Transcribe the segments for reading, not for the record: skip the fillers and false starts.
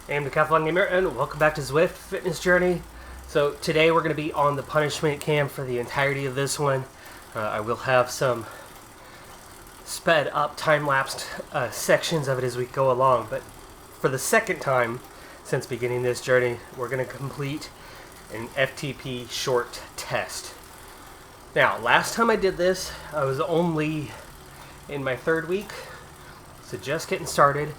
I'm Decathlon Gamer, and welcome back to Zwift Fitness Journey. So today we're going to be on the punishment cam for the entirety of this one. I will have some sped up time-lapsed sections of it as we go along, but for the second time since beginning this journey, we're going to complete an FTP short test. Now, last time I did this, I was only in my third week, so just getting started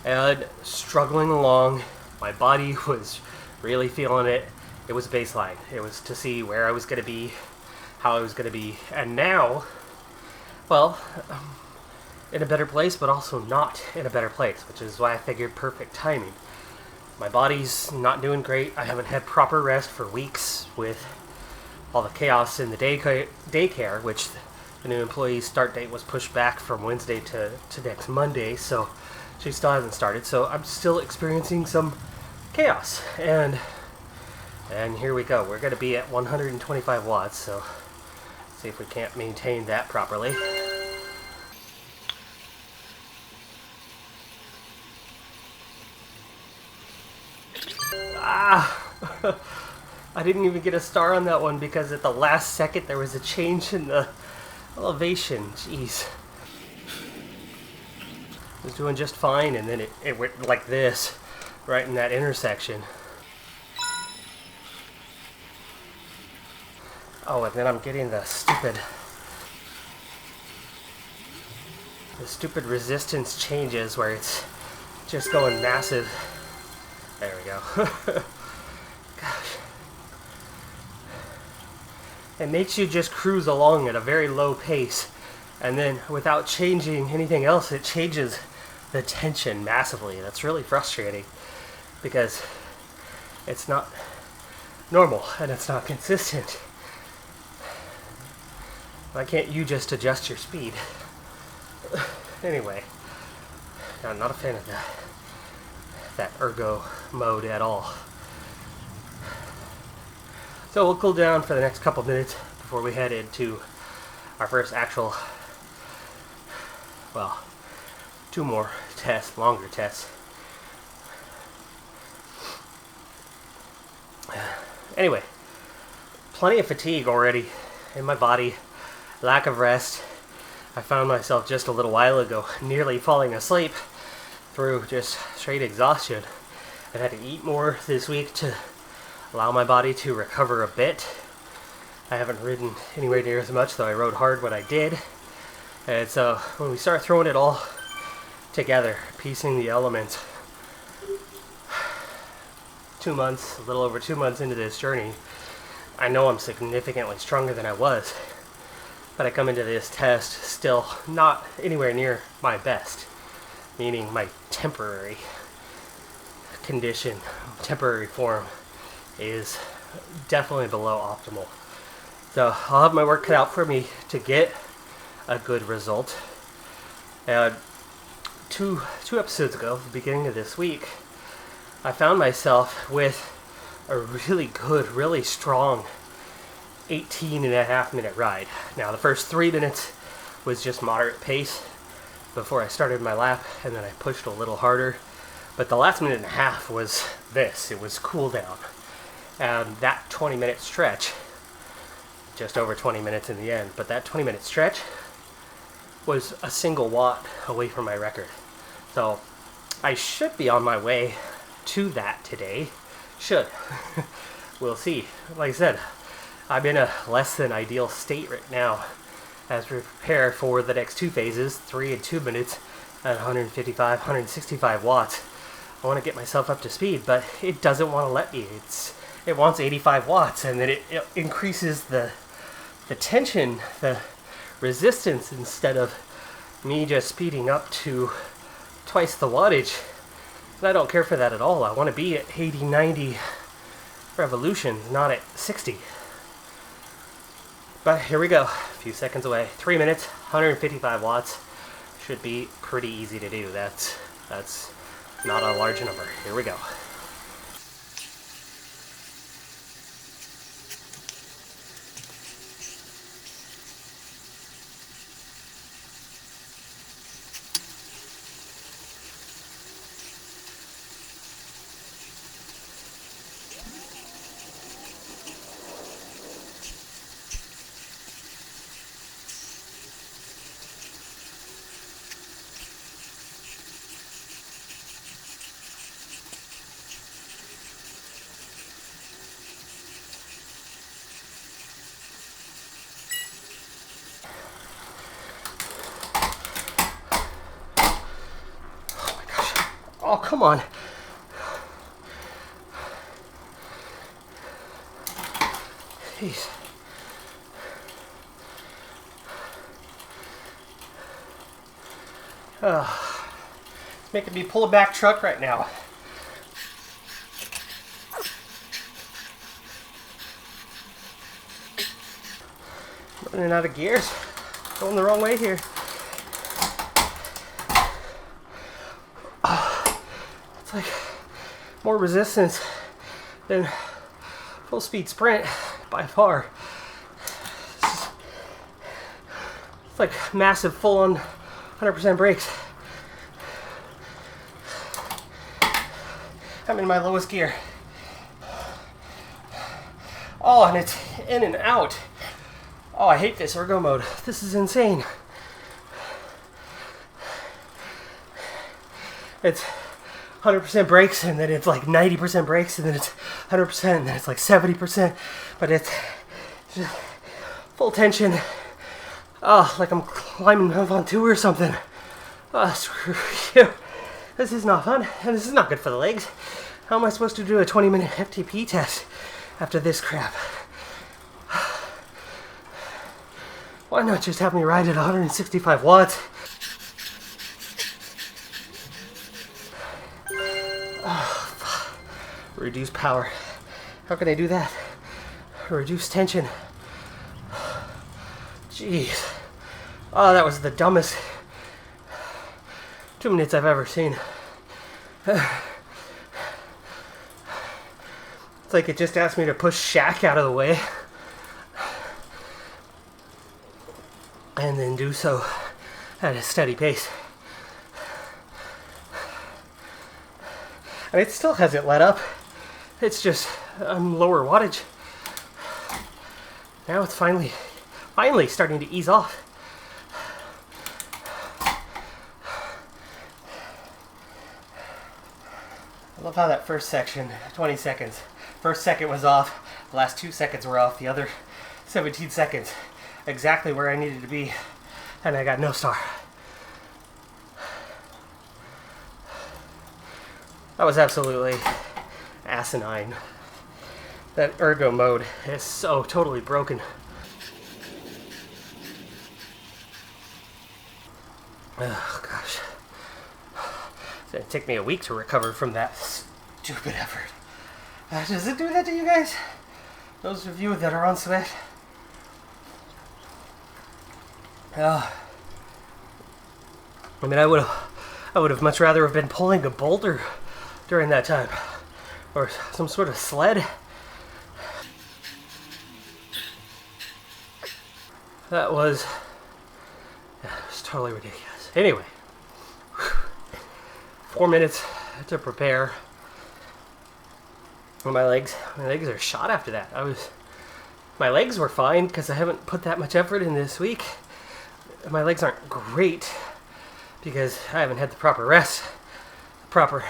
and struggling along. My body was really feeling it. It was baseline. It was to see where I was going to be, how I was going to be, and now, well, in a better place, but also not in a better place, which is why I figured perfect timing. My body's not doing great. I haven't had proper rest for weeks with all the chaos in the daycare, which the new employee's start date was pushed back from Wednesday to next Monday, so she still hasn't started. So I'm still experiencing some chaos, and here we go. We're going to be at 125 watts, so see if we can't maintain that properly. I didn't even get a star on that one because at the last second there was a change in the elevation. Jeez. I was doing just fine, and then it went like this right in that intersection. Oh, and then I'm getting the stupid resistance changes where it's just going massive. There we go. Gosh. It makes you just cruise along at a very low pace, and then without changing anything else, it changes the tension massively. That's really frustrating because it's not normal and it's not consistent. Why can't you just adjust your speed? Anyway, I'm not a fan of that ergo mode at all. So we'll cool down for the next couple minutes before we head into our first actual, well, two more tests, longer tests. Anyway, plenty of fatigue already in my body, lack of rest. I found myself just a little while ago nearly falling asleep through just straight exhaustion. I've had to eat more this week to allow my body to recover a bit. I haven't ridden anywhere near as much, though I rode hard when I did. And so when we start throwing it all together, piecing the elements, 2 months, a little over 2 months into this journey, I know I'm significantly stronger than I was. But I come into this test still not anywhere near my best, meaning my temporary condition, temporary form is definitely below optimal. So I'll have my work cut out for me to get a good result. And two episodes ago, the beginning of this week, I found myself with a really good, really strong 18.5-minute ride. Now the first 3 minutes was just moderate pace before I started my lap, and then I pushed a little harder. But the last minute and a half was this. It was cool down. And that 20-minute stretch, just over 20 minutes in the end, but that 20-minute stretch was a single watt away from my record. So I should be on my way to that today. Should. We'll see. Like I said, I'm in a less than ideal state right now as we prepare for the next two phases, 3 and 2 minutes at 155, 165 watts. I want to get myself up to speed, but it doesn't want to let me. It wants 85 watts, and then it increases the tension, the resistance, instead of me just speeding up to twice the wattage. And I don't care for that at all. I want to be at 80, 90 revolutions, not at 60. But here we go, a few seconds away. 3 minutes, 155 watts. Should be pretty easy to do. That's not a large number. Here we go. Oh, come on. Jeez. It's making me pull a back truck right now. Running out of gears. Going the wrong way here. It's like more resistance than full speed sprint by far. It's like massive full on 100% brakes. I'm in my lowest gear. Oh, and it's in and out. Oh, I hate this ergo mode. This is insane. It's 100% brakes, and then it's like 90% brakes, and then it's 100%, and then it's like 70%. But it's just full tension. Oh, like I'm climbing Mont Ventoux or something. Oh, screw you. This is not fun, and this is not good for the legs. How am I supposed to do a 20-minute FTP test after this crap? Why not just have me ride at 165 watts? Oh, reduce power. How can I do that? Reduce tension. Jeez. Oh, that was the dumbest 2 minutes I've ever seen. It's like it just asked me to push Shaq out of the way. And then do so at a steady pace. And it still hasn't let up. It's just lower wattage. Now it's finally starting to ease off. I love how that first section, 20 seconds. First second was off, the last 2 seconds were off, the other 17 seconds. Exactly where I needed to be, and I got no star. That was absolutely asinine. That ergo mode is so totally broken. Oh gosh. It's gonna take me a week to recover from that stupid effort. Does it do that to you guys? Those of you that are on Zwift? I mean, I would have much rather have been pulling a boulder during that time, or some sort of sled. That was totally ridiculous. Anyway, 4 minutes to prepare. My legs are shot after that. My legs were fine because I haven't put that much effort in this week. My legs aren't great because I haven't had the proper rest, proper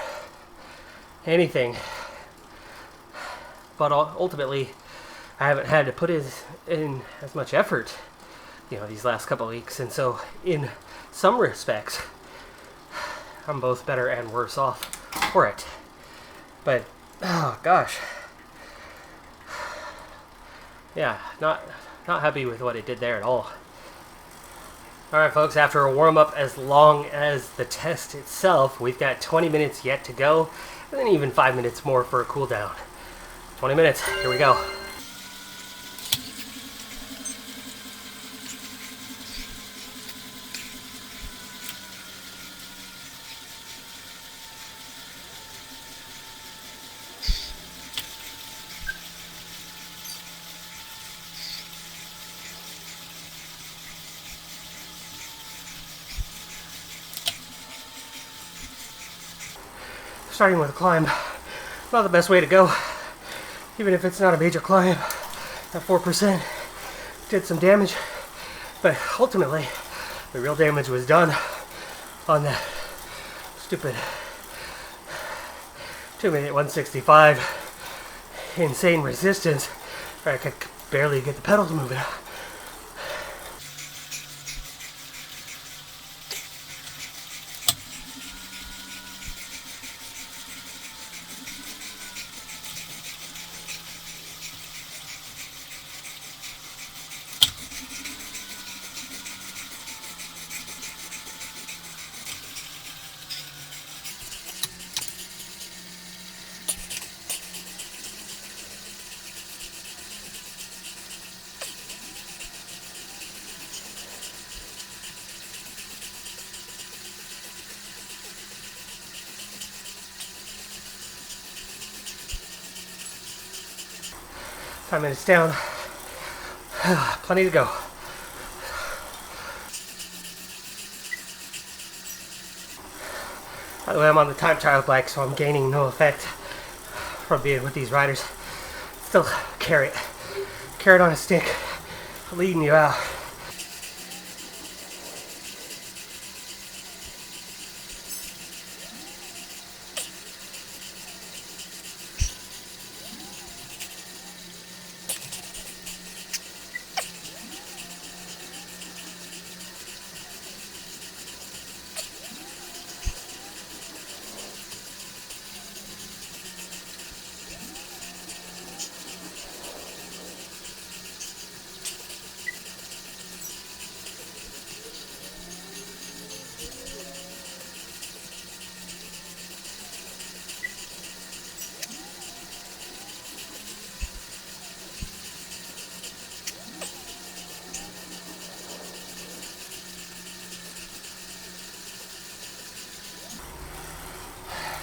anything. But ultimately, I haven't had to put in as much effort, these last couple of weeks. And so, in some respects, I'm both better and worse off for it. But, oh gosh. Yeah, not happy with what it did there at all. Alright folks, after a warm-up as long as the test itself, we've got 20 minutes yet to go, and then even 5 minutes more for a cool down. 20 minutes, here we go. Starting with a climb, not the best way to go, even if it's not a major climb. At 4%, did some damage, but ultimately, the real damage was done on that stupid 2-minute 165 insane resistance where I could barely get the pedals moving. 5 minutes down. Plenty to go. By the way, I'm on the time trial bike, so I'm gaining no effect from being with these riders. Still carrot on a stick, leading you out.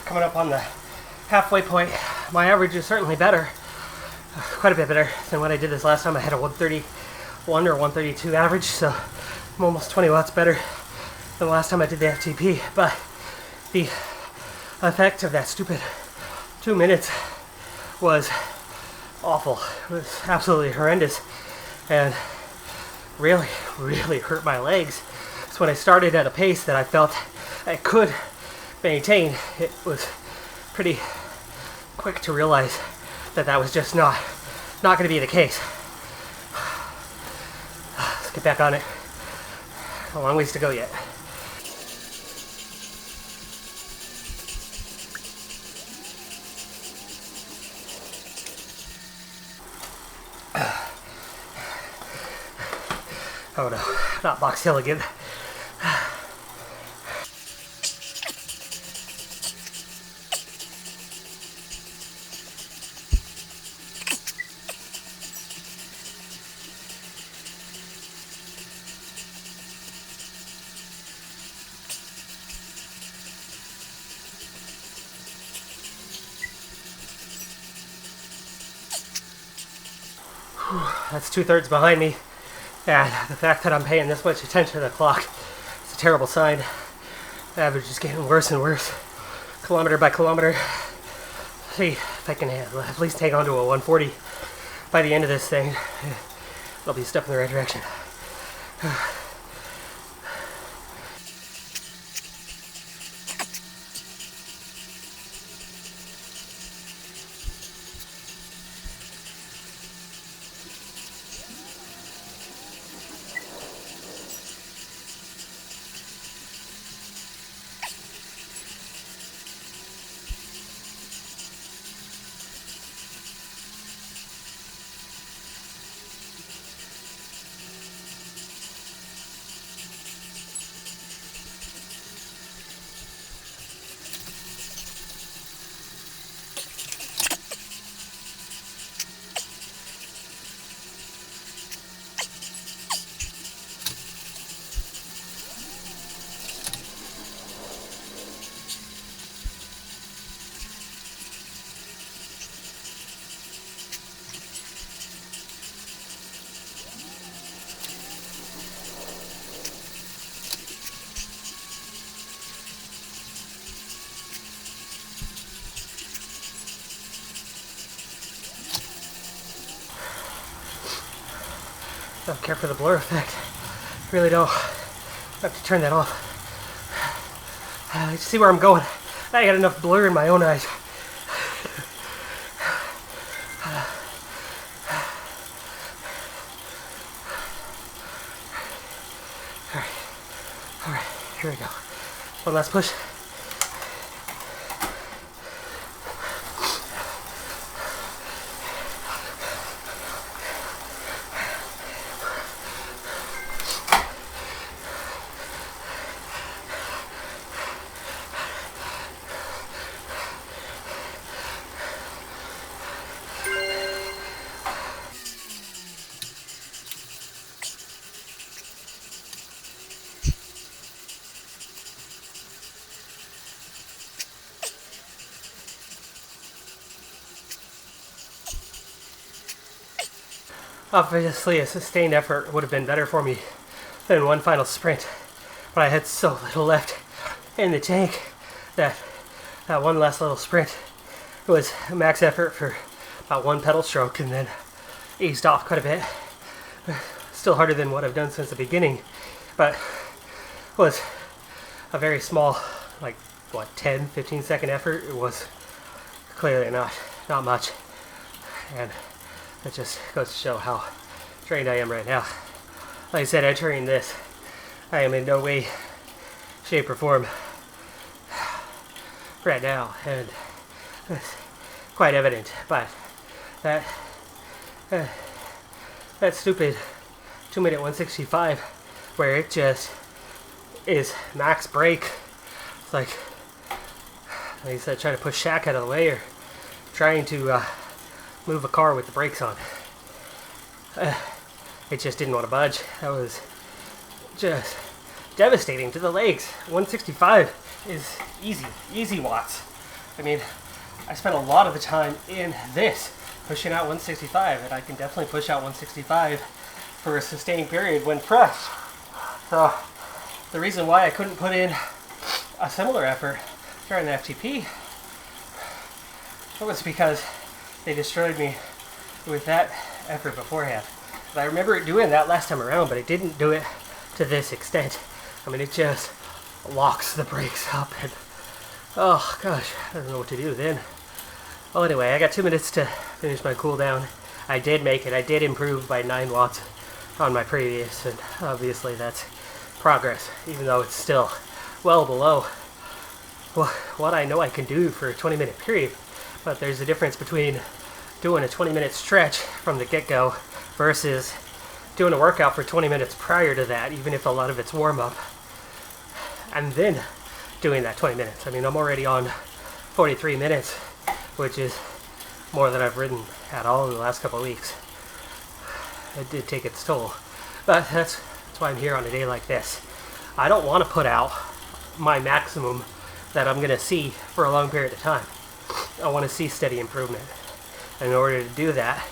Coming up on the halfway point. My average is certainly better, quite a bit better than what I did this last time. I had a 131 or 132 average, so I'm almost 20 watts better than the last time I did the FTP. But the effect of that stupid 2 minutes was awful. It was absolutely horrendous and really hurt my legs. So when I started at a pace that I felt I could maintain, it was pretty quick to realize that that was just not going to be the case. Let's get back on it. A long ways to go yet. Oh no, not Box Hill again. That's 2/3 behind me, and the fact that I'm paying this much attention to the clock is a terrible sign. The average is getting worse and worse, kilometer by kilometer. See if I can at least take on to a 140 by the end of this thing. It'll be a step in the right direction. Don't care for the blur effect. Really don't. I have to turn that off. You see where I'm going. I got enough blur in my own eyes. Alright, here we go. One last push. Obviously, a sustained effort would have been better for me than one final sprint, but I had so little left in the tank that one last little sprint was max effort for about one pedal stroke, and then eased off quite a bit. Still harder than what I've done since the beginning, but was a very small, like, what, 10, 15 second effort. It was clearly not much, and it just goes to show how drained I am right now. Like I said, entering this, I am in no way, shape, or form right now, and it's quite evident. But that stupid 2-minute 165, where it just is max brake. It's like I said, trying to push Shaq out of the way, or trying to move a car with the brakes on. It just didn't want to budge. That was just devastating to the legs. 165 is easy watts. I mean, I spent a lot of the time in this pushing out 165, and I can definitely push out 165 for a sustained period when fresh. So the reason why I couldn't put in a similar effort during the FTP was because they destroyed me with that effort beforehand. And I remember it doing that last time around, but it didn't do it to this extent. I mean, it just locks the brakes up, and oh gosh, I don't know what to do then. Well, anyway, I got 2 minutes to finish my cool down. I did make it. I did improve by 9 watts on my previous, and obviously that's progress, even though it's still well below what I know I can do for a 20-minute period. But there's a difference between doing a 20-minute stretch from the get-go versus doing a workout for 20 minutes prior to that, even if a lot of it's warm-up, and then doing that 20 minutes. I mean, I'm already on 43 minutes, which is more than I've ridden at all in the last couple of weeks. It did take its toll, but that's why I'm here on a day like this. I don't want to put out my maximum that I'm going to see for a long period of time. I want to see steady improvement. And in order to do that,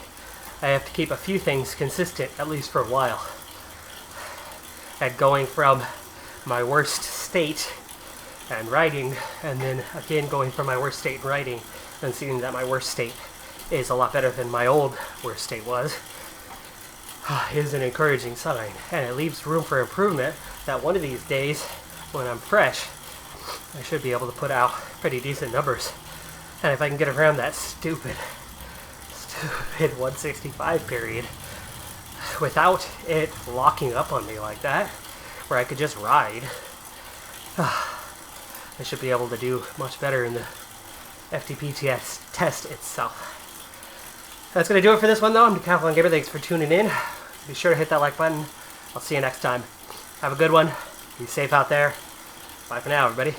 I have to keep a few things consistent, at least for a while. And going from my worst state and riding, and then again going from my worst state and riding, and seeing that my worst state is a lot better than my old worst state was, is an encouraging sign. And it leaves room for improvement that one of these days, when I'm fresh, I should be able to put out pretty decent numbers. And if I can get around that stupid 165 period without it locking up on me like that, where I could just ride, I should be able to do much better in the FTP test itself. That's going to do it for this one, though. I'm Decathlon Gamer. Thanks for tuning in. Be sure to hit that like button. I'll see you next time. Have a good one. Be safe out there. Bye for now, everybody.